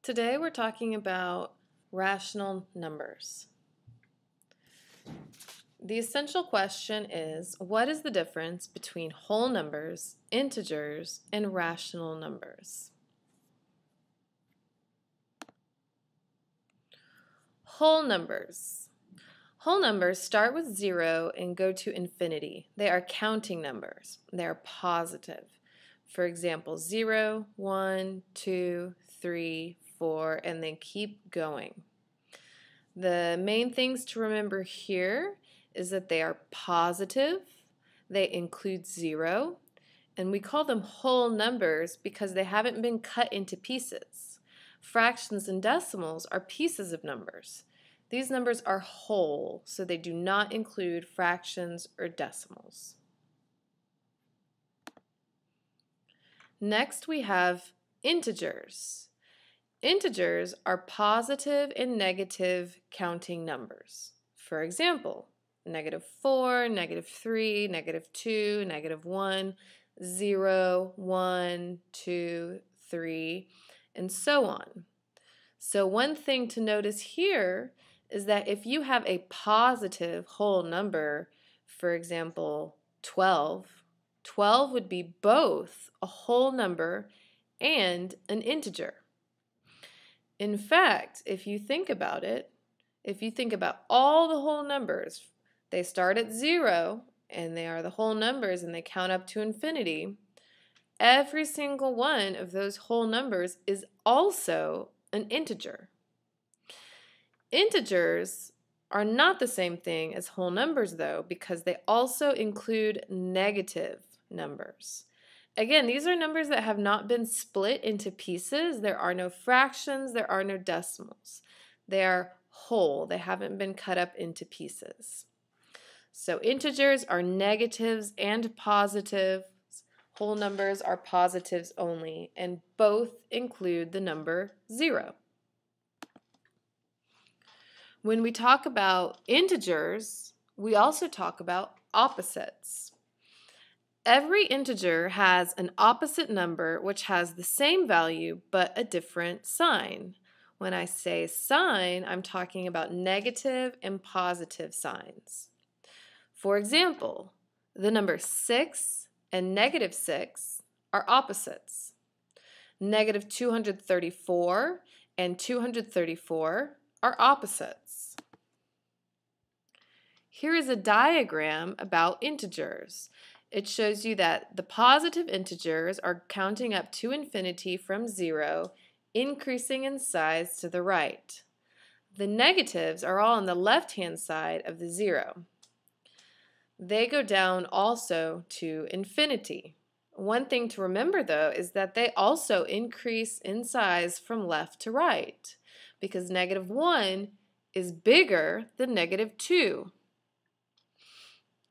Today we're talking about rational numbers. The essential question is, what is the difference between whole numbers, integers, and rational numbers? Whole numbers. Whole numbers start with 0 and go to infinity. They are counting numbers. They are positive. For example, 0, 1, 2, 3, 4, and they keep going. The main things to remember here is that they are positive, they include 0, and we call them whole numbers because they haven't been cut into pieces. Fractions and decimals are pieces of numbers. These numbers are whole, so they do not include fractions or decimals. Next we have integers. Integers are positive and negative counting numbers. For example, -4, -3, -2, -1, 0, 1, 2, 3, and so on. So one thing to notice here is that if you have a positive whole number, for example, 12, 12 would be both a whole number and an integer. In fact, if you think about it, if you think about all the whole numbers, they start at 0 and they are the whole numbers and they count up to infinity. Every single one of those whole numbers is also an integer. Integers are not the same thing as whole numbers though, because they also include negative numbers. Again, these are numbers that have not been split into pieces. There are no fractions, there are no decimals. They are whole, they haven't been cut up into pieces. So integers are negatives and positives. Whole numbers are positives only, and both include the number 0. When we talk about integers, we also talk about opposites. Every integer has an opposite number which has the same value but a different sign. When I say sign, I'm talking about negative and positive signs. For example, the number 6 and -6 are opposites. -234 and 234 are opposites. Here is a diagram about integers. It shows you that the positive integers are counting up to infinity from 0, increasing in size to the right. The negatives are all on the left-hand side of the 0. They go down also to infinity. One thing to remember though is that they also increase in size from left to right because -1 is bigger than -2.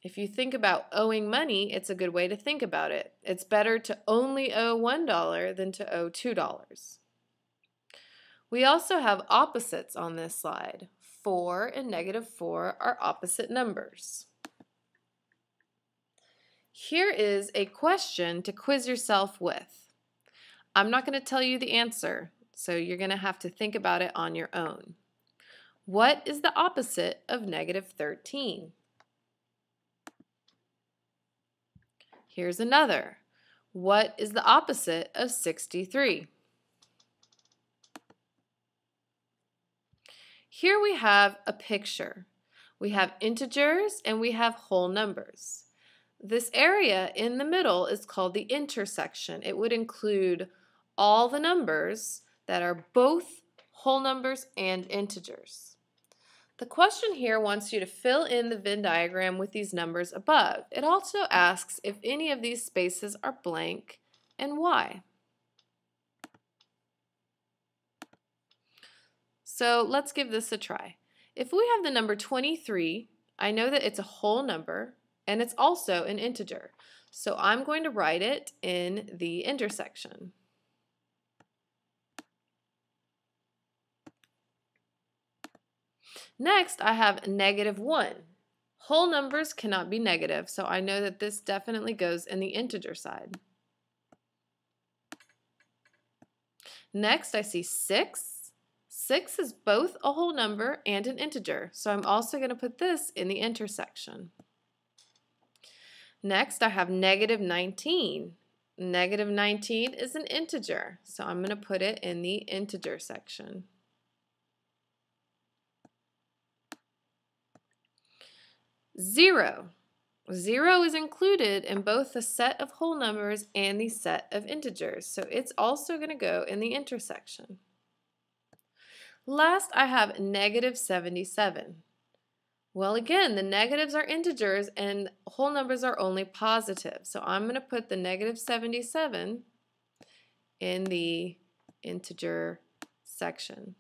If you think about owing money, it's a good way to think about it. It's better to only owe $1 than to owe $2. We also have opposites on this slide. 4 and -4 are opposite numbers. Here is a question to quiz yourself with. I'm not going to tell you the answer, so you're going to have to think about it on your own. What is the opposite of -13? Here's another. What is the opposite of 63? Here we have a picture. We have integers and we have whole numbers. This area in the middle is called the intersection. It would include all the numbers that are both whole numbers and integers. The question here wants you to fill in the Venn diagram with these numbers above. It also asks if any of these spaces are blank and why. So let's give this a try. If we have the number 23, I know that it's a whole number and it's also an integer. So I'm going to write it in the intersection. Next, I have -1. Whole numbers cannot be negative, so I know that this definitely goes in the integer side. Next, I see 6. 6 is both a whole number and an integer, so I'm also going to put this in the intersection. Next, I have negative 19. Negative 19 is an integer, so I'm going to put it in the integer section. Zero. 0 is included in both the set of whole numbers and the set of integers, so it's also going to go in the intersection. Last, I have negative 77. Well, again, the negatives are integers and whole numbers are only positive, so I'm going to put the negative 77 in the integer section.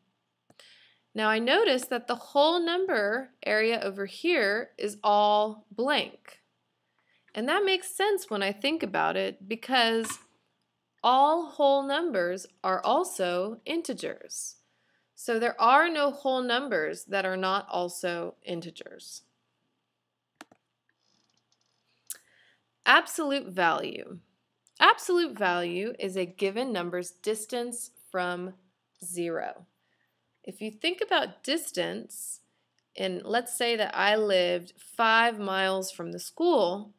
Now I notice that the whole number area over here is all blank. And that makes sense when I think about it because all whole numbers are also integers. So there are no whole numbers that are not also integers. Absolute value. Absolute value is a given number's distance from 0. If you think about distance, and let's say that I lived 5 miles from the school,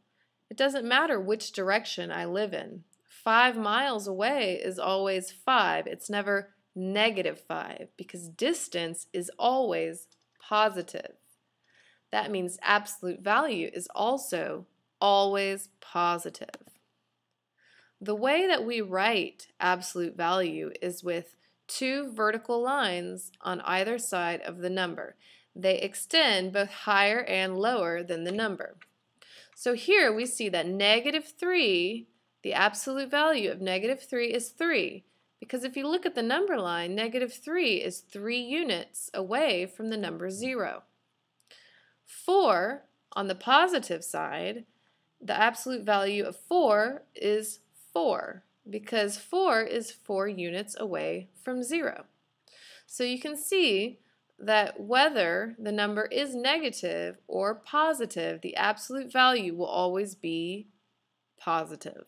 it doesn't matter which direction I live in. 5 miles away is always 5. It's never negative 5 because distance is always positive. That means absolute value is also always positive. The way that we write absolute value is with 2 vertical lines on either side of the number. They extend both higher and lower than the number. So here we see that negative 3, the absolute value of negative 3 is 3. Because if you look at the number line, negative 3 is 3 units away from the number 0. 4, on the positive side, the absolute value of 4 is 4. Because 4 is 4 units away from 0. So you can see that whether the number is negative or positive, the absolute value will always be positive.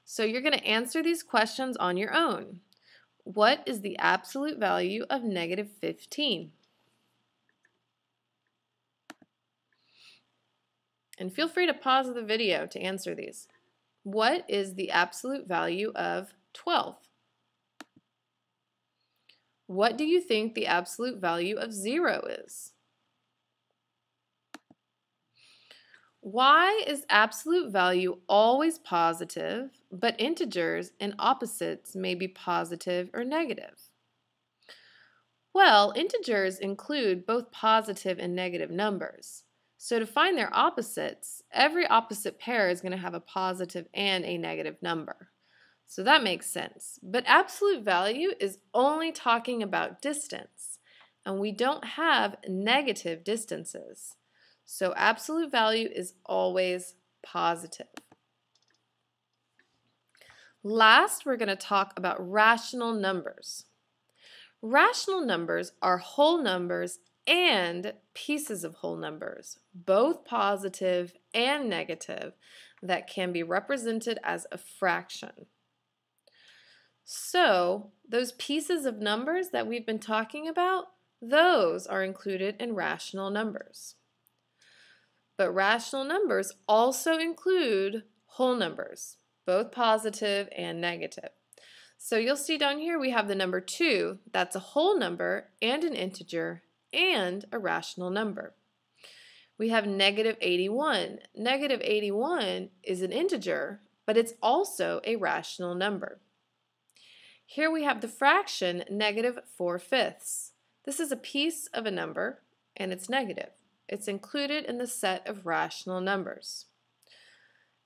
So you're going to answer these questions on your own. What is the absolute value of negative 15? And feel free to pause the video to answer these. What is the absolute value of 12? What do you think the absolute value of 0 is? Why is absolute value always positive, but integers and opposites may be positive or negative? Well, integers include both positive and negative numbers. So to find their opposites, every opposite pair is going to have a positive and a negative number. So that makes sense. But absolute value is only talking about distance, and we don't have negative distances. So absolute value is always positive. Last, we're going to talk about rational numbers. Rational numbers are whole numbers and pieces of whole numbers, both positive and negative, that can be represented as a fraction. So, those pieces of numbers that we've been talking about, those are included in rational numbers. But rational numbers also include whole numbers, both positive and negative. So you'll see down here we have the number 2, that's a whole number and an integer and a rational number. We have negative 81. Negative 81 is an integer, but it's also a rational number. Here we have the fraction negative 4/5. This is a piece of a number and it's negative. It's included in the set of rational numbers.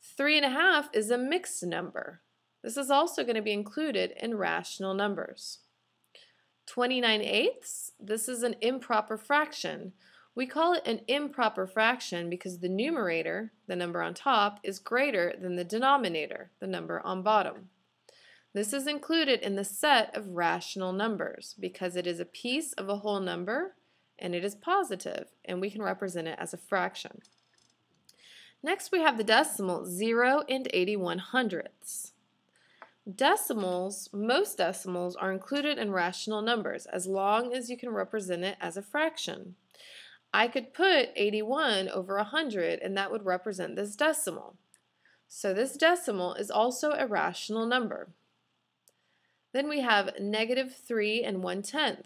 3.5 is a mixed number. This is also going to be included in rational numbers. 29/8, this is an improper fraction. We call it an improper fraction because the numerator, the number on top, is greater than the denominator, the number on bottom. This is included in the set of rational numbers because it is a piece of a whole number and it is positive, and we can represent it as a fraction. Next we have the decimal 0 and 81 hundredths. Decimals, most decimals are included in rational numbers as long as you can represent it as a fraction. I could put 81 over 100 and that would represent this decimal. So this decimal is also a rational number. Then we have negative 3 and 1/10.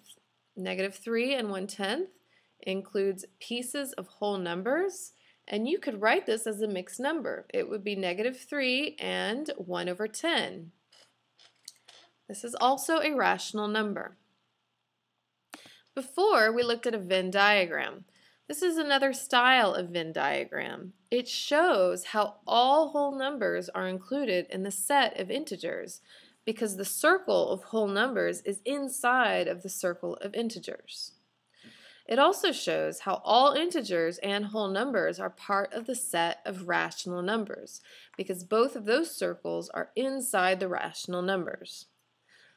Negative 3 and 1/10 includes pieces of whole numbers, and you could write this as a mixed number. It would be negative 3 and 1 over 10. This is also a rational number. Before, we looked at a Venn diagram. This is another style of Venn diagram. It shows how all whole numbers are included in the set of integers because the circle of whole numbers is inside of the circle of integers. It also shows how all integers and whole numbers are part of the set of rational numbers because both of those circles are inside the rational numbers.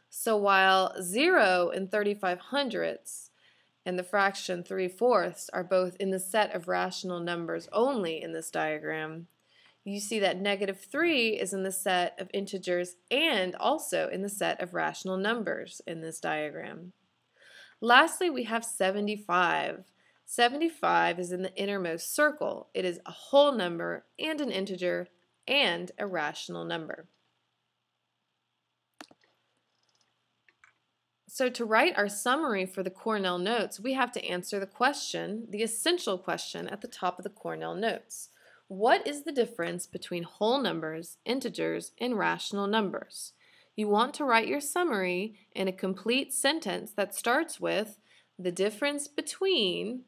So while 0 and 35/100ths and the fraction 3/4 are both in the set of rational numbers only in this diagram, you see that negative 3 is in the set of integers and also in the set of rational numbers in this diagram. Lastly, we have 75. 75 is in the innermost circle. It is a whole number and an integer and a rational number. So to write our summary for the Cornell notes, we have to answer the question, the essential question at the top of the Cornell notes. What is the difference between whole numbers, integers, and rational numbers? You want to write your summary in a complete sentence that starts with the difference between,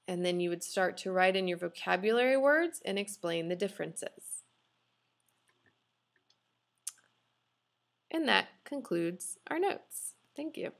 and then you would start to write in your vocabulary words and explain the differences. And that concludes our notes. Thank you.